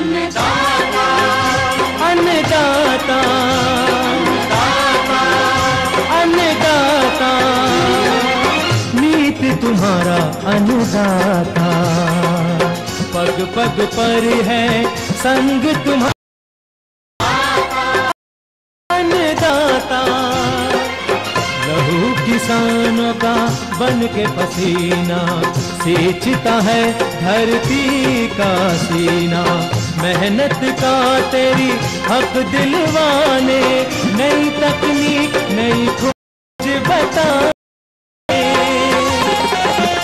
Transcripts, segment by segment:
अन्नदाता, अन्नदाता, अन्नदाता, नीत तुम्हारा अन्नदाता, पग पग पर है संग तुम्हारा अन्नदाता, लहू किसानों का बन के पसीना सींचता है धरती का सीना, मेहनत का तेरी हक दिलवाने, नई तकनीक नई खोज बता,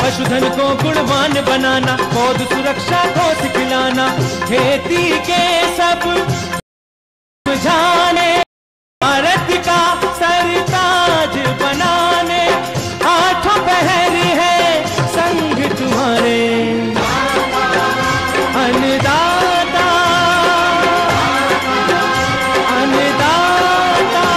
पशुधन को गुणवान बनाना, पौध सुरक्षा को सिखलाना, खेती के सब जाने, भारत का सरताज बनाने, आठों पहर है संग तुम्हारे अन्नदाता, अन्नदाता।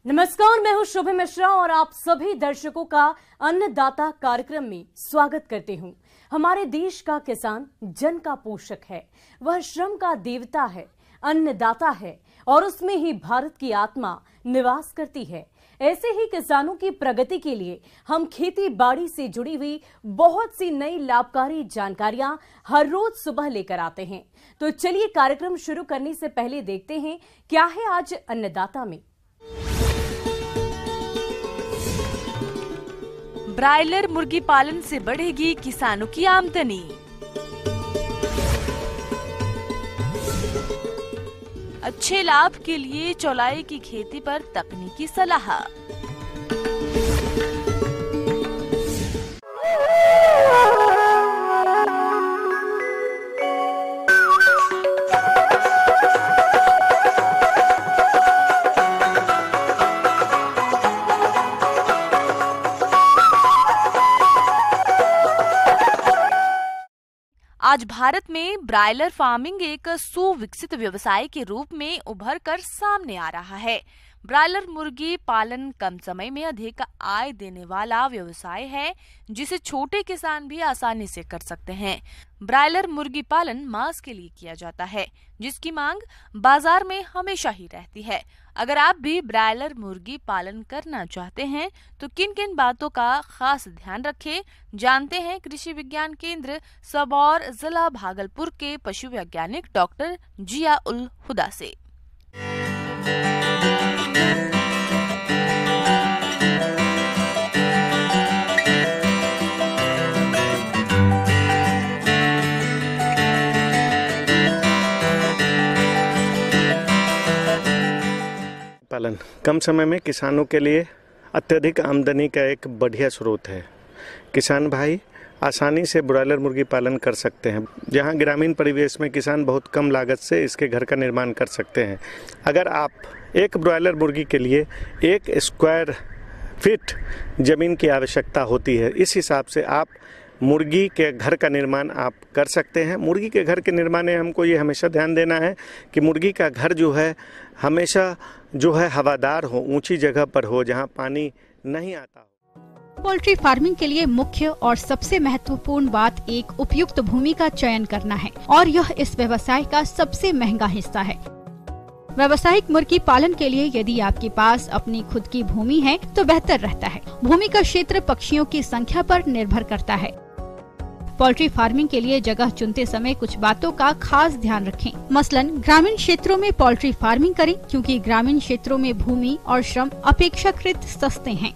नमस्कार, मैं हूं शुभ मिश्रा और आप सभी दर्शकों का अन्नदाता कार्यक्रम में स्वागत करती हूं। हमारे देश का किसान जन का पोषक है, वह श्रम का देवता है, अन्नदाता है और उसमें ही भारत की आत्मा निवास करती है। ऐसे ही किसानों की प्रगति के लिए हम खेती बाड़ी से जुड़ी हुई बहुत सी नई लाभकारी जानकारियां हर रोज सुबह लेकर आते हैं। तो चलिए कार्यक्रम शुरू करने से पहले देखते हैं क्या है आज अन्नदाता में। ब्रायलर मुर्गी पालन से बढ़ेगी किसानों की आमदनी। अच्छे लाभ के लिए चौलाई की खेती पर तकनीकी सलाह। आज भारत में ब्रायलर फार्मिंग एक सुविकसित व्यवसाय के रूप में उभर कर सामने आ रहा है। ब्रायलर मुर्गी पालन कम समय में अधिक आय देने वाला व्यवसाय है, जिसे छोटे किसान भी आसानी से कर सकते हैं। ब्रायलर मुर्गी पालन मांस के लिए किया जाता है, जिसकी मांग बाजार में हमेशा ही रहती है। अगर आप भी ब्रायलर मुर्गी पालन करना चाहते हैं तो किन किन बातों का खास ध्यान रखें, जानते हैं कृषि विज्ञान केंद्र सबौर, जिला भागलपुर के पशु वैज्ञानिक डॉक्टर जिया उल हुदा से। पालन कम समय में किसानों के लिए अत्यधिक आमदनी का एक बढ़िया स्रोत है। किसान भाई आसानी से ब्रॉयलर मुर्गी पालन कर सकते हैं, जहां ग्रामीण परिवेश में किसान बहुत कम लागत से इसके घर का निर्माण कर सकते हैं। अगर आप एक ब्रॉयलर मुर्गी के लिए 1 स्क्वायर फीट ज़मीन की आवश्यकता होती है, इस हिसाब से आप मुर्गी के घर का निर्माण आप कर सकते हैं। मुर्गी के घर के निर्माण में हमको ये हमेशा ध्यान देना है कि मुर्गी का घर जो है हमेशा जो है हवादार हो, ऊंची जगह पर हो, जहां पानी नहीं आता हो। पोल्ट्री फार्मिंग के लिए मुख्य और सबसे महत्वपूर्ण बात एक उपयुक्त भूमि का चयन करना है और यह इस व्यवसाय का सबसे महंगा हिस्सा है। व्यावसायिक मुर्गी पालन के लिए यदि आपके पास अपनी खुद की भूमि है तो बेहतर रहता है। भूमि का क्षेत्र पक्षियों की संख्या पर निर्भर करता है। पोल्ट्री फार्मिंग के लिए जगह चुनते समय कुछ बातों का खास ध्यान रखें। मसलन ग्रामीण क्षेत्रों में पोल्ट्री फार्मिंग करें, क्योंकि ग्रामीण क्षेत्रों में भूमि और श्रम अपेक्षाकृत सस्ते हैं।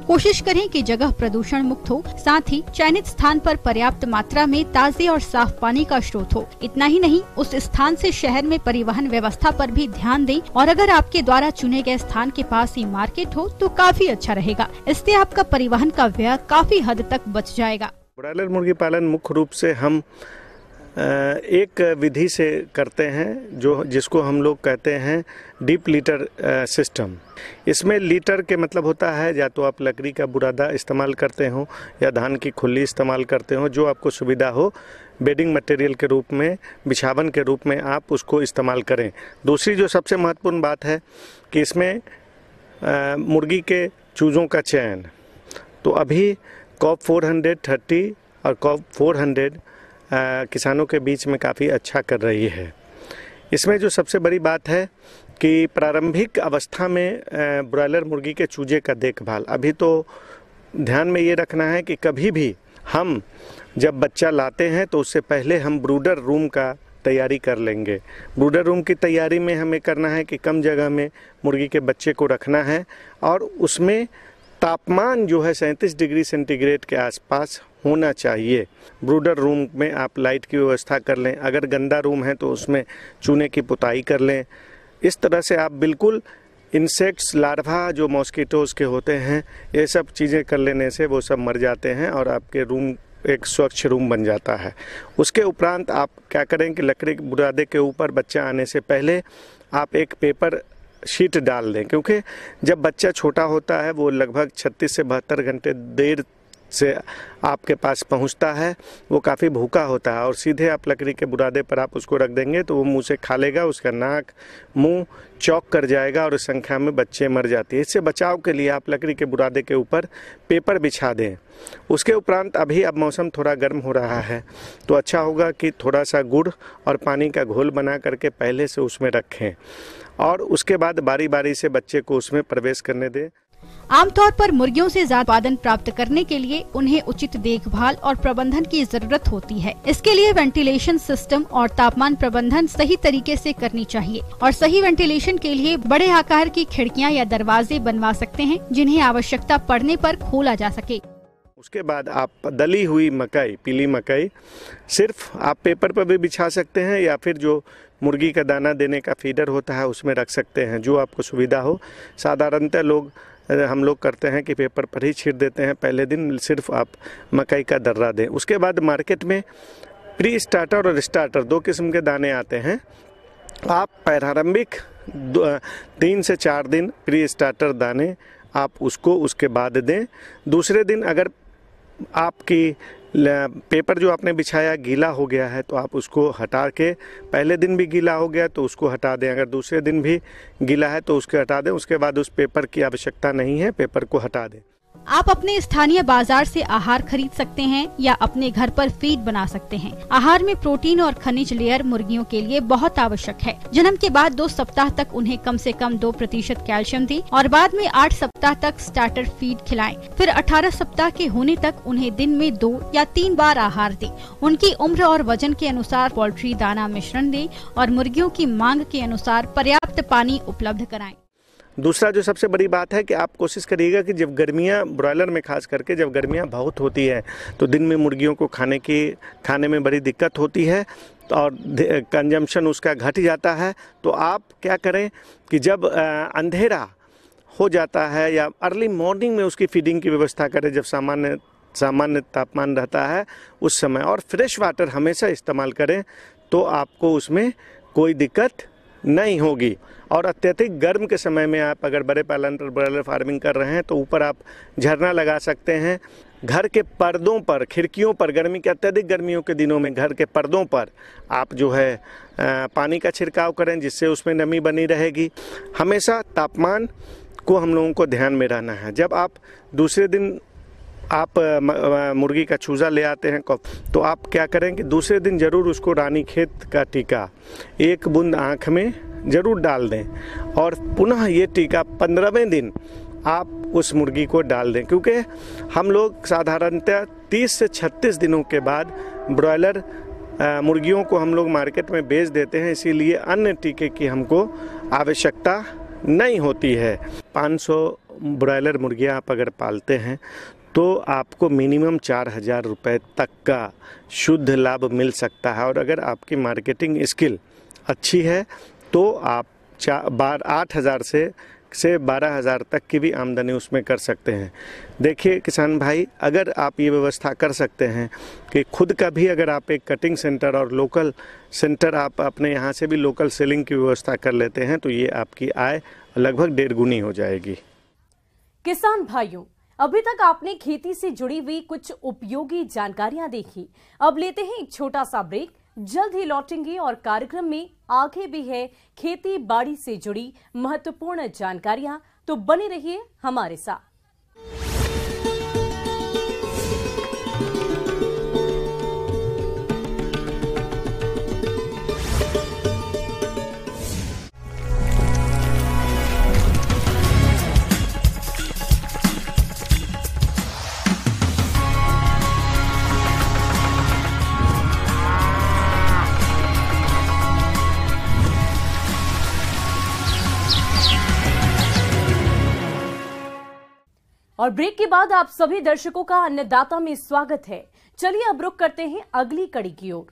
कोशिश करें कि जगह प्रदूषण मुक्त हो, साथ ही चयनित स्थान पर पर्याप्त मात्रा में ताजे और साफ पानी का स्रोत हो। इतना ही नहीं, उस स्थान से शहर में परिवहन व्यवस्था पर भी ध्यान दें और अगर आपके द्वारा चुने गए स्थान के पास ही मार्केट हो तो काफी अच्छा रहेगा। इससे आपका परिवहन का व्यय काफी हद तक बच जाएगा। ब्रॉयलर मुर्गी पालन मुख्य रूप से हम एक विधि से करते हैं जिसको हम लोग कहते हैं डीप लीटर सिस्टम। इसमें लीटर के मतलब होता है या तो आप लकड़ी का बुरादा इस्तेमाल करते हो या धान की खुली इस्तेमाल करते हो, जो आपको सुविधा हो। बेडिंग मटेरियल के रूप में, बिछावन के रूप में आप उसको इस्तेमाल करें। दूसरी जो सबसे महत्वपूर्ण बात है कि इसमें मुर्गी के चूज़ों का चयन। तो अभी कॉप 430 और कॉप 400 किसानों के बीच में काफ़ी अच्छा कर रही है। इसमें जो सबसे बड़ी बात है कि प्रारंभिक अवस्था में ब्रॉयलर मुर्गी के चूजे का देखभाल, अभी तो ध्यान में ये रखना है कि कभी भी हम जब बच्चा लाते हैं तो उससे पहले हम ब्रूडर रूम का तैयारी कर लेंगे। ब्रूडर रूम की तैयारी में हमें करना है कि कम जगह में मुर्गी के बच्चे को रखना है और उसमें तापमान जो है 37 डिग्री सेंटीग्रेड के आसपास होना चाहिए। ब्रूडर रूम में आप लाइट की व्यवस्था कर लें, अगर गंदा रूम है तो उसमें चूने की पुताई कर लें। इस तरह से आप बिल्कुल इंसेक्ट्स, लार्वा जो मॉस्किटोज़ के होते हैं, ये सब चीज़ें कर लेने से वो सब मर जाते हैं और आपके रूम एक स्वच्छ रूम बन जाता है। उसके उपरांत आप क्या करें कि लकड़ी के बुरादे के ऊपर बच्चा आने से पहले आप एक पेपर शीट डाल दें, क्योंकि जब बच्चा छोटा होता है वो लगभग 36 से 72 घंटे देर से आपके पास पहुंचता है, वो काफ़ी भूखा होता है और सीधे आप लकड़ी के बुरादे पर आप उसको रख देंगे तो वो मुंह से खा लेगा, उसका नाक मुंह चौक कर जाएगा और इस संख्या में बच्चे मर जाते हैं। इससे बचाव के लिए आप लकड़ी के बुरादे के ऊपर पेपर बिछा दें। उसके उपरांत अभी अब मौसम थोड़ा गर्म हो रहा है तो अच्छा होगा कि थोड़ा सा गुड़ और पानी का घोल बना करके पहले से उसमें रखें और उसके बाद बारी बारी से बच्चे को उसमें प्रवेश करने दें। आमतौर पर मुर्गियों से ज्यादा उत्पादन प्राप्त करने के लिए उन्हें उचित देखभाल और प्रबंधन की जरूरत होती है। इसके लिए वेंटिलेशन सिस्टम और तापमान प्रबंधन सही तरीके से करनी चाहिए और सही वेंटिलेशन के लिए बड़े आकार की खिड़कियां या दरवाजे बनवा सकते हैं, जिन्हें आवश्यकता पड़ने पर खोला जा सके। उसके बाद आप दली हुई मकई, पीली मकई सिर्फ आप पेपर पर भी बिछा सकते हैं या फिर जो मुर्गी का दाना देने का फीडर होता है उसमें रख सकते हैं, जो आपको सुविधा हो। साधारणतः हम लोग करते हैं कि पेपर पर ही छीट देते हैं। पहले दिन सिर्फ आप मकई का दर्रा दें। उसके बाद मार्केट में प्री स्टार्टर और स्टार्टर 2 किस्म के दाने आते हैं। आप प्रारंभिक 3 से 4 दिन प्री स्टार्टर दाने आप उसको उसके बाद दें। दूसरे दिन अगर आपकी पेपर जो आपने बिछाया गीला हो गया है तो आप उसको हटा के, पहले दिन भी गीला हो गया तो उसको हटा दें, अगर दूसरे दिन भी गीला है तो उसको हटा दें। उसके बाद उस पेपर की आवश्यकता नहीं है, पेपर को हटा दें। आप अपने स्थानीय बाजार से आहार खरीद सकते हैं या अपने घर पर फीड बना सकते हैं। आहार में प्रोटीन और खनिज लेयर मुर्गियों के लिए बहुत आवश्यक है। जन्म के बाद 2 सप्ताह तक उन्हें कम से कम 2% कैल्शियम दें और बाद में 8 सप्ताह तक स्टार्टर फीड खिलाएं। फिर 18 सप्ताह के होने तक उन्हें दिन में 2 या 3 बार आहार दें। उनकी उम्र और वजन के अनुसार पोल्ट्री दाना मिश्रण दें और मुर्गियों की मांग के अनुसार पर्याप्त पानी उपलब्ध कराएं। दूसरा जो सबसे बड़ी बात है कि आप कोशिश करिएगा कि जब गर्मियां, ब्रॉयलर में खास करके जब गर्मियां बहुत होती है तो दिन में मुर्गियों को खाने में बड़ी दिक्कत होती है और कंजम्पशन उसका घट जाता है। तो आप क्या करें कि जब अंधेरा हो जाता है या अर्ली मॉर्निंग में उसकी फीडिंग की व्यवस्था करें, जब सामान्य तापमान रहता है उस समय, और फ्रेश वाटर हमेशा इस्तेमाल करें तो आपको उसमें कोई दिक्कत नहीं होगी। और अत्यधिक गर्म के समय में आप अगर बड़े पालन पर ब्रॉयलर फार्मिंग कर रहे हैं तो ऊपर आप झरना लगा सकते हैं। घर के पर्दों पर, खिड़कियों पर, गर्मी के अत्यधिक गर्मियों के दिनों में घर के पर्दों पर आप जो है पानी का छिड़काव करें, जिससे उसमें नमी बनी रहेगी। हमेशा तापमान को हम लोगों को ध्यान में रहना है। जब आप दूसरे दिन आप मुर्गी का चूजा ले आते हैं तो आप क्या करें कि दूसरे दिन ज़रूर उसको रानीखेत का टीका 1 बूंद आँख में ज़रूर डाल दें और पुनः ये टीका 15वें दिन आप उस मुर्गी को डाल दें, क्योंकि हम लोग साधारणतः 30 से 36 दिनों के बाद ब्रॉयलर मुर्गियों को हम लोग मार्केट में बेच देते हैं, इसीलिए अन्य टीके की हमको आवश्यकता नहीं होती है। 500 ब्रॉयलर मुर्गियाँ आप अगर पालते हैं तो आपको मिनिमम 4000 रुपये तक का शुद्ध लाभ मिल सकता है। और अगर आपकी मार्केटिंग स्किल अच्छी है तो आप 8000 से 12000 तक की भी आमदनी उसमें कर सकते हैं। देखिए किसान भाई, अगर आप ये व्यवस्था कर सकते हैं कि खुद का भी अगर आप एक कटिंग सेंटर और लोकल सेंटर आप अपने यहाँ से भी लोकल सेलिंग की व्यवस्था कर लेते हैं तो ये आपकी आय लगभग 1.5 गुनी हो जाएगी। किसान भाइयों, अभी तक आपने खेती से जुड़ी हुई कुछ उपयोगी जानकारियां देखी। अब लेते हैं एक छोटा सा ब्रेक, जल्द ही लौटेंगे और कार्यक्रम में आगे भी है खेती बाड़ी से जुड़ी महत्वपूर्ण जानकारियां, तो बने रहिए हमारे साथ। और ब्रेक के बाद आप सभी दर्शकों का अन्नदाता में स्वागत है। चलिए अब रुक करते हैं अगली कड़ी की ओर।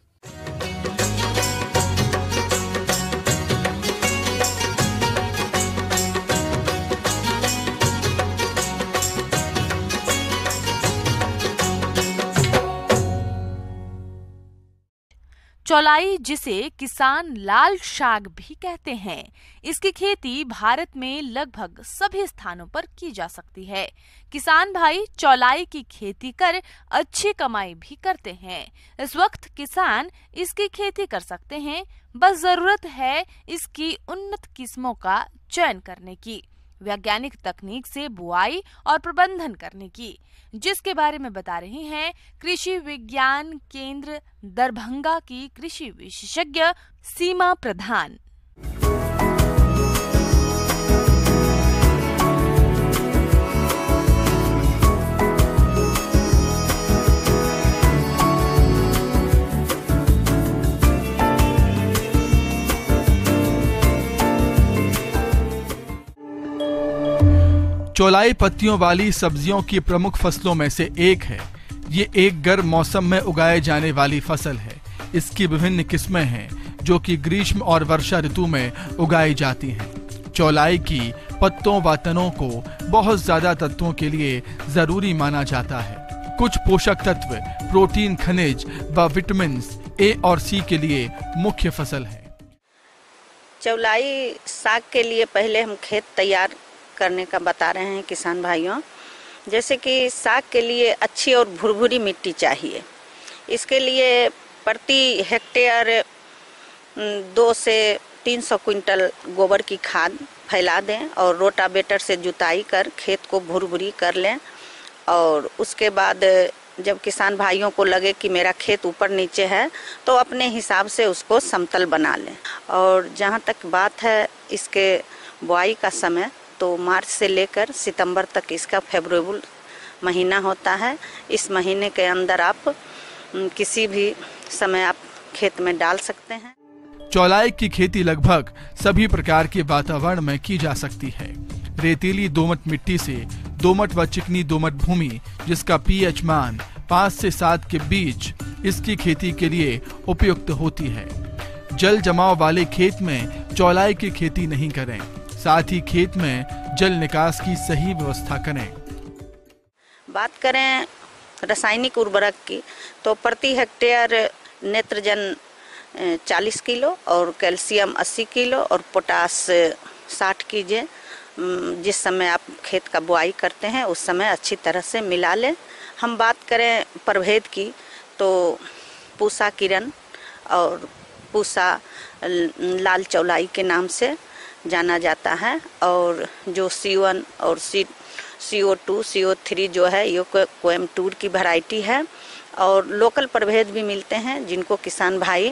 चौलाई, जिसे किसान लाल शाक भी कहते हैं, इसकी खेती भारत में लगभग सभी स्थानों पर की जा सकती है। किसान भाई चौलाई की खेती कर अच्छी कमाई भी करते हैं। इस वक्त किसान इसकी खेती कर सकते हैं, बस जरूरत है इसकी उन्नत किस्मों का चयन करने की, वैज्ञानिक तकनीक से बुआई और प्रबंधन करने की, जिसके बारे में बता रही हैं कृषि विज्ञान केंद्र दरभंगा की कृषि विशेषज्ञ सीमा प्रधान। चौलाई पत्तियों वाली सब्जियों की प्रमुख फसलों में से एक है। ये एक गर्म मौसम में उगाए जाने वाली फसल है। इसकी विभिन्न किस्में हैं जो कि ग्रीष्म और वर्षा ऋतु में उगाई जाती हैं। चौलाई की पत्तों व तनों को बहुत ज्यादा तत्वों के लिए जरूरी माना जाता है। कुछ पोषक तत्व, प्रोटीन, खनिज व विटामिन ए और सी के लिए मुख्य फसल है। चौलाई साग के लिए पहले हम खेत तैयार करने का बता रहे हैं किसान भाइयों। जैसे कि साग के लिए अच्छी और भुरभुरी मिट्टी चाहिए। इसके लिए प्रति हेक्टेयर 2 से 300 क्विंटल गोबर की खाद फैला दें और रोटावेटर से जुताई कर खेत को भुरभुरी कर लें। और उसके बाद जब किसान भाइयों को लगे कि मेरा खेत ऊपर नीचे है तो अपने हिसाब से उसको समतल बना लें। और जहाँ तक बात है इसके बुआई का समय, तो मार्च से लेकर सितंबर तक इसका फेवरेबल महीना होता है। इस महीने के अंदर आप किसी भी समय आप खेत में डाल सकते हैं। चौलाई की खेती लगभग सभी प्रकार के वातावरण में की जा सकती है। रेतीली दोमट मिट्टी से दोमट व चिकनी दोमट भूमि जिसका पीएच मान 5 से 7 के बीच इसकी खेती के लिए उपयुक्त होती है। जल जमाव वाले खेत में चौलाई की खेती नहीं करें। साथ ही खेत में जल निकास की सही व्यवस्था करें। बात करें रासायनिक उर्वरक की, तो प्रति हेक्टेयर नेत्रजन 40 किलो और कैल्शियम 80 किलो और पोटास 60 कीजिए। जिस समय आप खेत का बुआई करते हैं उस समय अच्छी तरह से मिला लें। हम बात करें प्रभेद की, तो पूसा किरण और पूसा लाल चौलाई के नाम से जाना जाता है। और जो C1 और CO2, CO3 जो है ये कोयम्बटूर की वैरायटी है। और लोकल प्रभेद भी मिलते हैं जिनको किसान भाई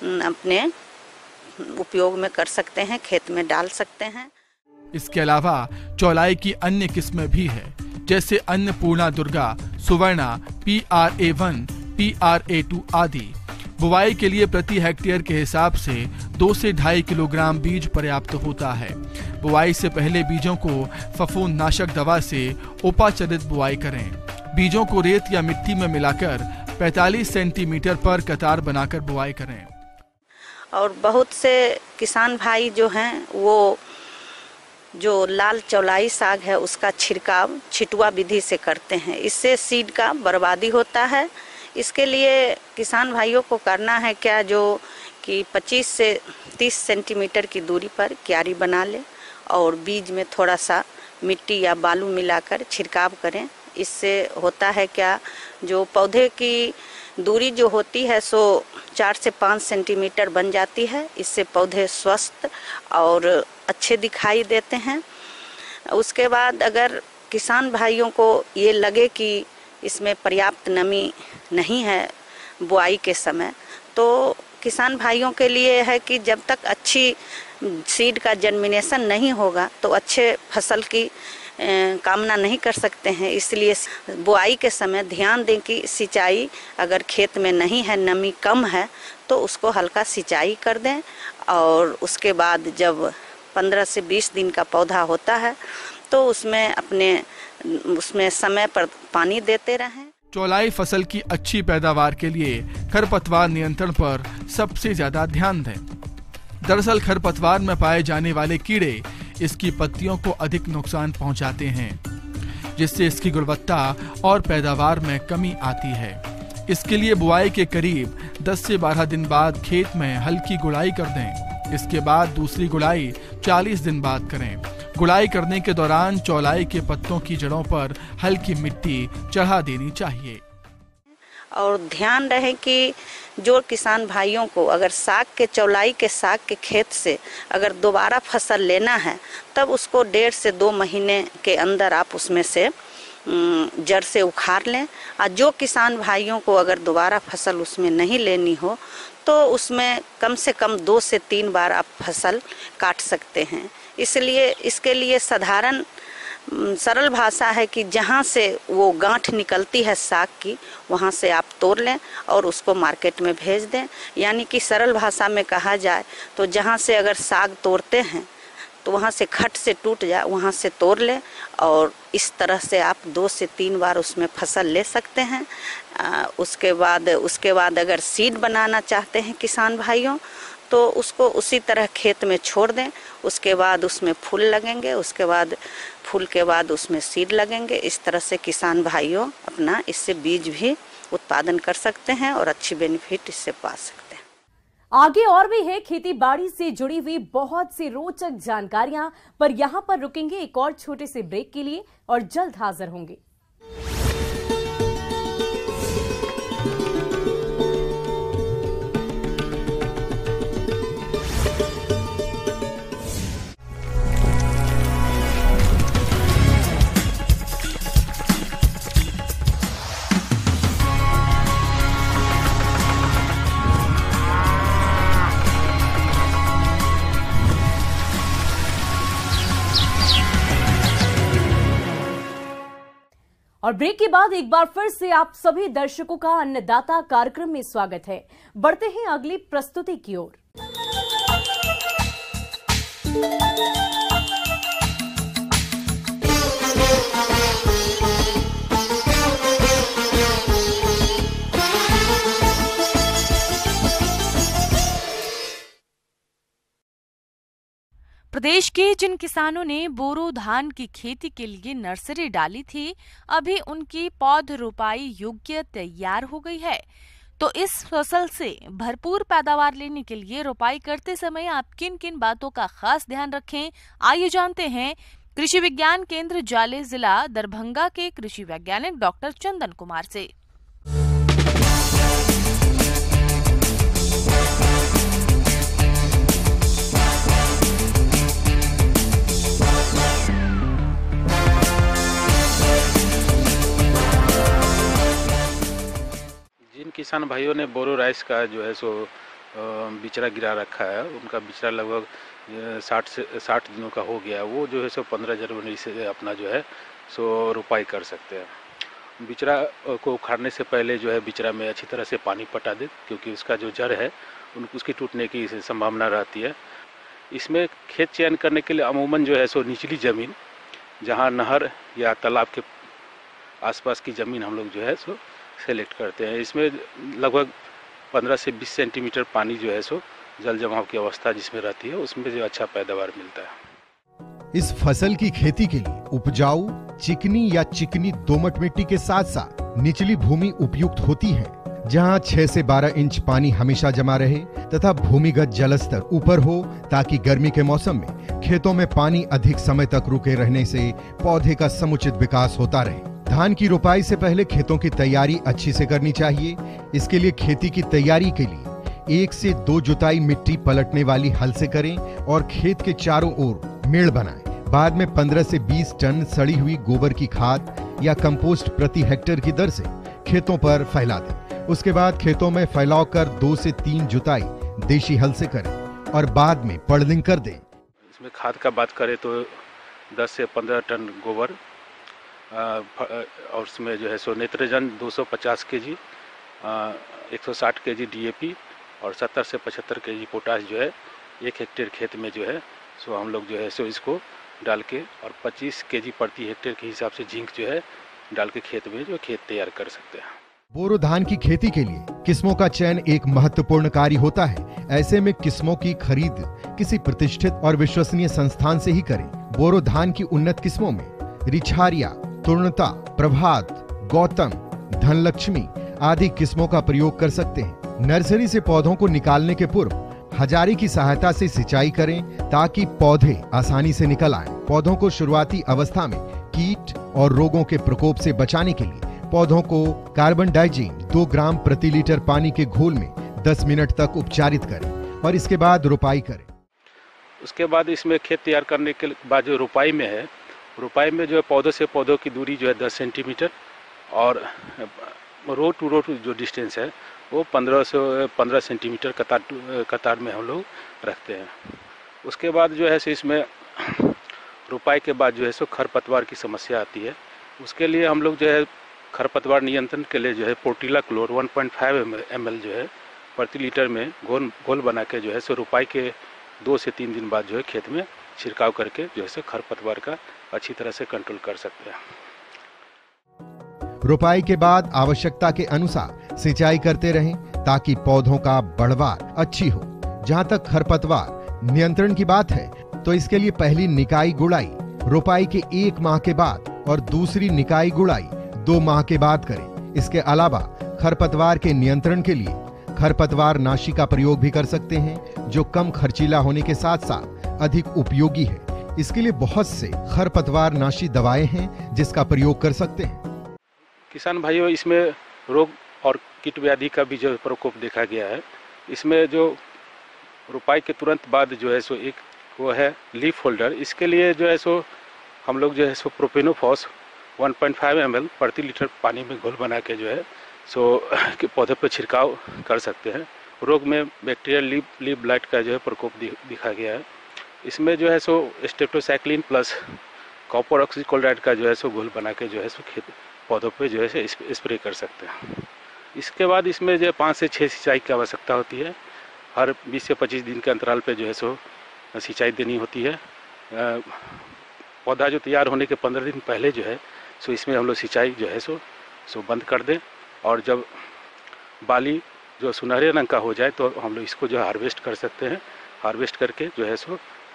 अपने उपयोग में कर सकते हैं, खेत में डाल सकते हैं। इसके अलावा चौलाई की अन्य किस्में भी है, जैसे अन्नपूर्णा दुर्गा, सुवर्णा, PRA1, PRA2 आदि। बुवाई के लिए प्रति हेक्टेयर के हिसाब से 2 से 2.5 किलोग्राम बीज पर्याप्त होता है। बुवाई से पहले बीजों को फफूंदनाशक दवा से उपाचरित बुवाई करें। बीजों को रेत या मिट्टी में मिलाकर 45 सेंटीमीटर पर कतार बनाकर बुवाई करें। और बहुत से किसान भाई जो हैं वो जो लाल चौलाई साग है उसका छिड़काव छिटुआ विधि से करते हैं। इससे सीड का बर्बादी होता है। इसके लिए किसान भाइयों को करना है क्या, जो कि 25 से 30 सेंटीमीटर की दूरी पर क्यारी बना ले और बीज में थोड़ा सा मिट्टी या बालू मिलाकर छिड़काव करें। इससे होता है क्या, जो पौधे की दूरी जो होती है सो 4 से 5 सेंटीमीटर बन जाती है। इससे पौधे स्वस्थ और अच्छे दिखाई देते हैं। उसके बाद अगर किसान भाइयों को ये लगे कि इसमें पर्याप्त नमी नहीं है बुआई के समय, तो किसान भाइयों के लिए है कि जब तक अच्छी सीड का जर्मिनेशन नहीं होगा तो अच्छे फसल की कामना नहीं कर सकते हैं। इसलिए बुआई के समय ध्यान दें कि सिंचाई अगर खेत में नहीं है, नमी कम है, तो उसको हल्का सिंचाई कर दें। और उसके बाद जब 15 से 20 दिन का पौधा होता है तो उसमें अपने उसमें समय पर पानी देते रहें। चौलाई फसल की अच्छी पैदावार के लिए खरपतवार नियंत्रण पर सबसे ज्यादा ध्यान दें। दरअसल खरपतवार में पाए जाने वाले कीड़े इसकी पत्तियों को अधिक नुकसान पहुंचाते हैं, जिससे इसकी गुणवत्ता और पैदावार में कमी आती है। इसके लिए बुआई के करीब 10 से 12 दिन बाद खेत में हल्की गुड़ाई कर दें। इसके बाद दूसरी गुड़ाई 40 दिन बाद करें। गुड़ाई करने के दौरान चौलाई के पत्तों की जड़ों पर हल्की मिट्टी चढ़ा देनी चाहिए। और ध्यान रहे कि जो किसान भाइयों को अगर चौलाई के साग के खेत से अगर दोबारा फसल लेना है, तब उसको 1.5 से 2 महीने के अंदर आप उसमें से जड़ से उखाड़ लें। और जो किसान भाइयों को अगर दोबारा फसल उसमें नहीं लेनी हो, तो उसमें कम से कम 2 से 3 बार आप फसल काट सकते हैं। इसलिए इसके लिए साधारण सरल भाषा है कि जहाँ से वो गांठ निकलती है साग की, वहाँ से आप तोड़ लें और उसको मार्केट में भेज दें। यानी कि सरल भाषा में कहा जाए तो जहाँ से अगर साग तोड़ते हैं तो वहाँ से खट से टूट जाए, वहाँ से तोड़ लें और इस तरह से आप 2 से 3 बार उसमें फसल ले सकते हैं। उसके बाद अगर सीड बनाना चाहते हैं किसान भाइयों, तो उसको उसी तरह खेत में छोड़ दें। उसके बाद उसमें फूल लगेंगे, उसके बाद फूल के बाद उसमें सीड लगेंगे। इस तरह से किसान भाइयों अपना इससे बीज भी उत्पादन कर सकते हैं और अच्छी बेनिफिट इससे पा सकते हैं। आगे और भी है खेती बाड़ी से जुड़ी हुई बहुत सी रोचक जानकारियां, पर यहां पर रुकेंगे एक और छोटे से ब्रेक के लिए और जल्द हाजिर होंगे। और ब्रेक के बाद एक बार फिर से आप सभी दर्शकों का अन्नदाता कार्यक्रम में स्वागत है। बढ़ते हैं अगली प्रस्तुति की ओर। प्रदेश के जिन किसानों ने बोरो धान की खेती के लिए नर्सरी डाली थी, अभी उनकी पौध रोपाई योग्य तैयार हो गई है। तो इस फसल से भरपूर पैदावार लेने के लिए रोपाई करते समय आप किन किन बातों का खास ध्यान रखें, आइए जानते हैं कृषि विज्ञान केंद्र जाले जिला दरभंगा के कृषि वैज्ञानिक डॉक्टर चंदन कुमार से। जिन किसान भाइयों ने बोरो राइस का जो है सो बिचड़ा गिरा रखा है, उनका बिचड़ा लगभग 60 दिनों का हो गया, वो जो है सो 15 जनवरी से अपना जो है सो रोपाई कर सकते हैं। बिचड़ा को उखाड़ने से पहले जो है बिचड़ा में अच्छी तरह से पानी पटा दे, क्योंकि उसका जो जड़ है उसकी टूटने की संभावना रहती है। इसमें खेत चयन करने के लिए अमूमन जो है सो निचली ज़मीन, जहाँ नहर या तालाब के आसपास की ज़मीन हम लोग जो है सो सेलेक्ट करते हैं। इसमें लगभग 15 से 20 सेंटीमीटर पानी जो है सो जल जमाव की अवस्था जिसमें रहती है, उसमें जो अच्छा पैदावार मिलता है। इस फसल की खेती के लिए उपजाऊ चिकनी या चिकनी दोमट मिट्टी के साथ साथ निचली भूमि उपयुक्त होती है, जहां 6 से 12 इंच पानी हमेशा जमा रहे तथा भूमिगत जलस्तर ऊपर हो, ताकि गर्मी के मौसम में खेतों में पानी अधिक समय तक रुके रहने से पौधे का समुचित विकास होता रहे। धान की रोपाई से पहले खेतों की तैयारी अच्छी से करनी चाहिए। इसके लिए खेती की तैयारी के लिए 1 से 2 जुताई मिट्टी पलटने वाली हल से करें और खेत के चारों ओर मेड़ बनाएं। बाद में 15 से 20 टन सड़ी हुई गोबर की खाद या कंपोस्ट प्रति हेक्टेयर की दर से खेतों पर फैला दें। उसके बाद खेतों में फैलाव कर 2 से 3 जुताई देशी हल से करें और बाद में पड़लिंग कर दें। इसमें खाद का बात करें तो 10 से 15 टन गोबर और उसमें जो है सो नेत्रजन 250 केजी, 160 केजी DAP और 70 से 75 केजी पोटाश जो है 1 हेक्टेयर खेत में जो है सो हम लोग जो है सो इसको डाल के और 25 केजी प्रति हेक्टेयर के हिसाब से जिंक जो है डाल के खेत में जो खेत तैयार कर सकते हैं। बोरो धान की खेती के लिए किस्मों का चयन एक महत्वपूर्ण कार्य होता है। ऐसे में किस्मों की खरीद किसी प्रतिष्ठित और विश्वसनीय संस्थान से ही करें। बोरो धान की उन्नत किस्मों में रिछारिया, तुर्णता, प्रभात, गौतम, धनलक्ष्मी आदि किस्मों का प्रयोग कर सकते हैं। नर्सरी से पौधों को निकालने के पूर्व हजारे की सहायता से सिंचाई करें ताकि पौधे आसानी से निकल आएं। पौधों को शुरुआती अवस्था में कीट और रोगों के प्रकोप से बचाने के लिए पौधों को कार्बन डाइजीन 2 ग्राम प्रति लीटर पानी के घोल में 10 मिनट तक उपचारित करें और इसके बाद रोपाई करें। उसके बाद इसमें खेत तैयार करने के बाद जो रोपाई में है, रोपाई में जो है पौधों से पौधों की दूरी जो है 10 सेंटीमीटर और रो टू रो जो डिस्टेंस है वो 15 सेंटीमीटर कतार में हम लोग रखते हैं। उसके बाद जो है इसमें रोपाई के बाद जो है खरपतवार की समस्या आती है। उसके लिए हम लोग जो है खरपतवार नियंत्रण के लिए जो है पोर्टिला क्लोर 1.5 ml जो है प्रति लीटर में घोल बना के जो है रोपाई के 2 से 3 दिन बाद जो है खेत में छिड़काव करके जो है खरपतवार का अच्छी तरह से कंट्रोल कर सकते हैं। रोपाई के बाद आवश्यकता के अनुसार सिंचाई करते रहें ताकि पौधों का बढ़वार अच्छी हो। जहां तक खरपतवार नियंत्रण की बात है तो इसके लिए पहली निकाई गुड़ाई रोपाई के 1 माह के बाद और दूसरी निकाई गुड़ाई 2 माह के बाद करें। इसके अलावा खरपतवार के नियंत्रण के लिए खरपतवार नाशी का प्रयोग भी कर सकते हैं जो कम खर्चीला होने के साथ साथ अधिक उपयोगी है। इसके लिए बहुत से खरपतवार नाशी दवाएं हैं जिसका प्रयोग कर सकते हैं। किसान भाइयों, इसमें रोग और कीट व्याधि का भी जो प्रकोप देखा गया है। इसमें जो रोपाई के तुरंत बाद जो है एक वो है लीफ होल्डर। इसके लिए जो है हम लोग जो है प्रोपेनोफॉस 1.5 ml प्रति लीटर पानी में घोल बना के जो है पौधे पर छिड़काव कर सकते हैं। रोग में बैक्टीरियल लीफ ब्लाइट का जो है प्रकोप दिखा गया है। इसमें जो है स्टेप्टोसाइक्लिन प्लस कॉपर ऑक्सीक्लोराइड का जो है घोल बना के जो है खेत पौधों पे जो है स्प्रे कर सकते हैं। इसके बाद इसमें जो 5 से 6 सिंचाई की आवश्यकता होती है। हर 20 से 25 दिन के अंतराल पे जो है सिंचाई देनी होती है। पौधा जो तैयार होने के 15 दिन पहले जो है इसमें हम लोग सिंचाई जो है बंद कर दें और जब बाली जो सुनहरे रंग का हो जाए तो हम लोग इसको जो हार्वेस्ट कर सकते हैं। हार्वेस्ट करके जो है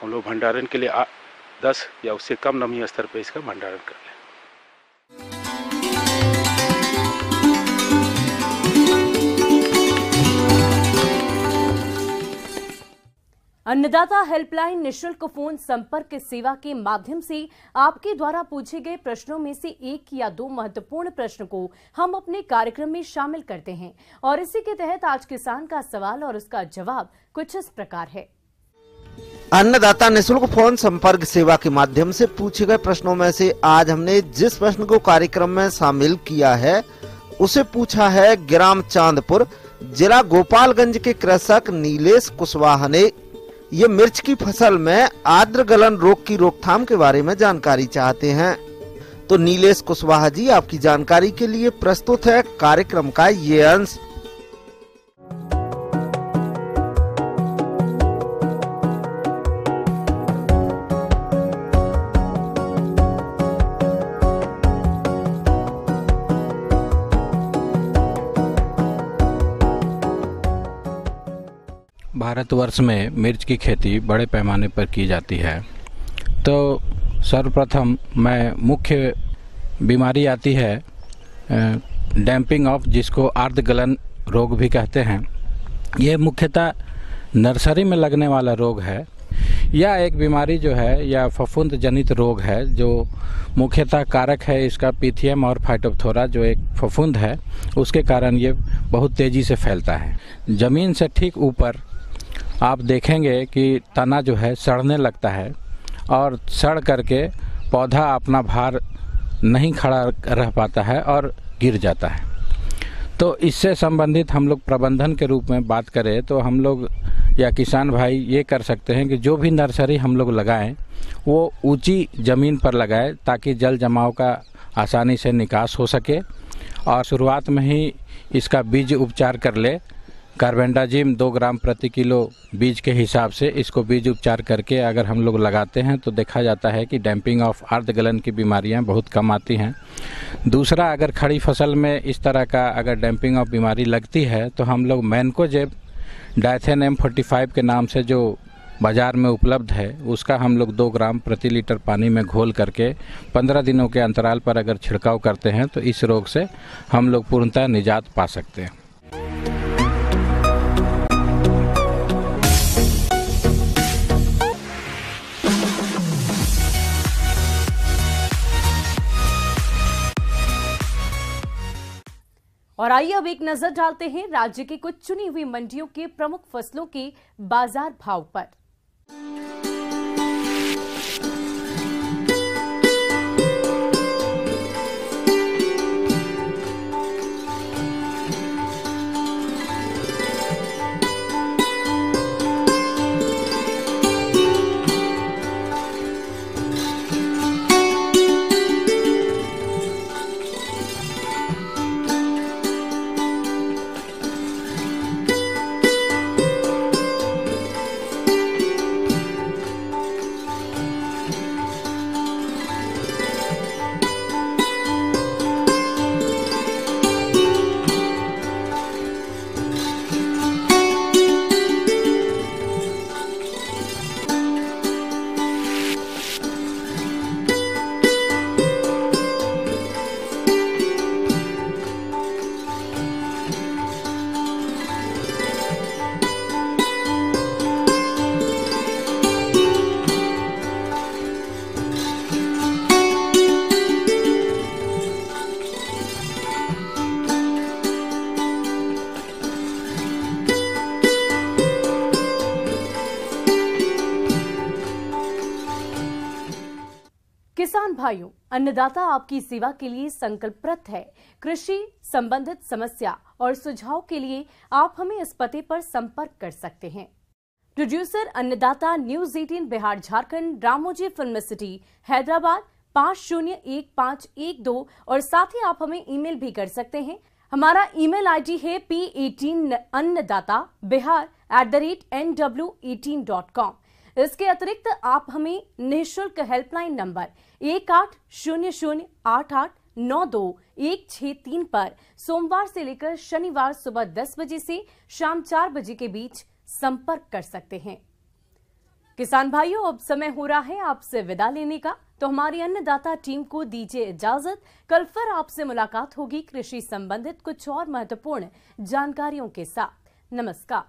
हम लोग भंडारण के लिए 10 या उससे कम नमी स्तर पे इसका भंडारण कर लें। अन्नदाता हेल्पलाइन निशुल्क फोन संपर्क सेवा के माध्यम से आपके द्वारा पूछे गए प्रश्नों में से 1 या 2 महत्वपूर्ण प्रश्न को हम अपने कार्यक्रम में शामिल करते हैं और इसी के तहत आज किसान का सवाल और उसका जवाब कुछ इस प्रकार है। अन्नदाता निशुल्क फोन संपर्क सेवा के माध्यम से पूछे गए प्रश्नों में से आज हमने जिस प्रश्न को कार्यक्रम में शामिल किया है उसे पूछा है ग्राम चांदपुर, जिला गोपालगंज के कृषक नीलेश कुशवाहा ने। ये मिर्च की फसल में आर्द्र गलन रोग की रोकथाम के बारे में जानकारी चाहते हैं। तो नीलेश कुशवाहा जी, आपकी जानकारी के लिए प्रस्तुत है कार्यक्रम का ये अंश। भारतवर्ष में मिर्च की खेती बड़े पैमाने पर की जाती है। तो सर्वप्रथम मुख्य बीमारी आती है डैम्पिंग ऑफ, जिसको आर्द्र गलन रोग भी कहते हैं। ये मुख्यतः नर्सरी में लगने वाला रोग है। यह एक बीमारी जो है या फफूंद जनित रोग है जो मुख्यतः कारक है इसका पीथियम और फाइटोप्थोरा, जो एक फफूंद है, उसके कारण ये बहुत तेजी से फैलता है। जमीन से ठीक ऊपर आप देखेंगे कि तना जो है सड़ने लगता है और सड़ करके पौधा अपना भार नहीं खड़ा रह पाता है और गिर जाता है। तो इससे संबंधित हम लोग प्रबंधन के रूप में बात करें तो हम लोग या किसान भाई ये कर सकते हैं कि जो भी नर्सरी हम लोग लगाएं वो ऊंची ज़मीन पर लगाएं ताकि जल जमाव का आसानी से निकास हो सके और शुरुआत में ही इसका बीज उपचार कर ले कार्बेंडाजिम 2 ग्राम प्रति किलो बीज के हिसाब से इसको बीज उपचार करके अगर हम लोग लगाते हैं तो देखा जाता है कि डैम्पिंग ऑफ अर्धगलन की बीमारियां बहुत कम आती हैं। दूसरा, अगर खड़ी फसल में इस तरह का अगर डैम्पिंग ऑफ बीमारी लगती है तो हम लोग मैनकोजेब डाइथेन M45 के नाम से जो बाजार में उपलब्ध है उसका हम लोग 2 ग्राम प्रति लीटर पानी में घोल करके 15 दिनों के अंतराल पर अगर छिड़काव करते हैं तो इस रोग से हम लोग पूर्णतः निजात पा सकते हैं। और आइए अब एक नजर डालते हैं राज्य की कुछ चुनी हुई मंडियों के प्रमुख फसलों के बाजार भाव पर। किसान भाइयों, अन्नदाता आपकी सेवा के लिए संकल्परत है। कृषि संबंधित समस्या और सुझाव के लिए आप हमें इस पते पर संपर्क कर सकते हैं। प्रोड्यूसर अन्नदाता, news 18 Bihar Jharkhand, Ramoji film city, Hyderabad 501512। और साथ ही आप हमें ईमेल भी कर सकते हैं। हमारा ईमेल आईडी है p18annadatabihar@nw18.com। इसके अतिरिक्त आप हमें निःशुल्क हेल्पलाइन नंबर 180088926163 पर सोमवार से लेकर शनिवार सुबह 10 बजे से शाम 4 बजे के बीच संपर्क कर सकते हैं। किसान भाइयों, अब समय हो रहा है आपसे विदा लेने का, तो हमारी अन्नदाता टीम को दीजिए इजाजत। कल फिर आपसे मुलाकात होगी कृषि संबंधित कुछ और महत्वपूर्ण जानकारियों के साथ। नमस्कार।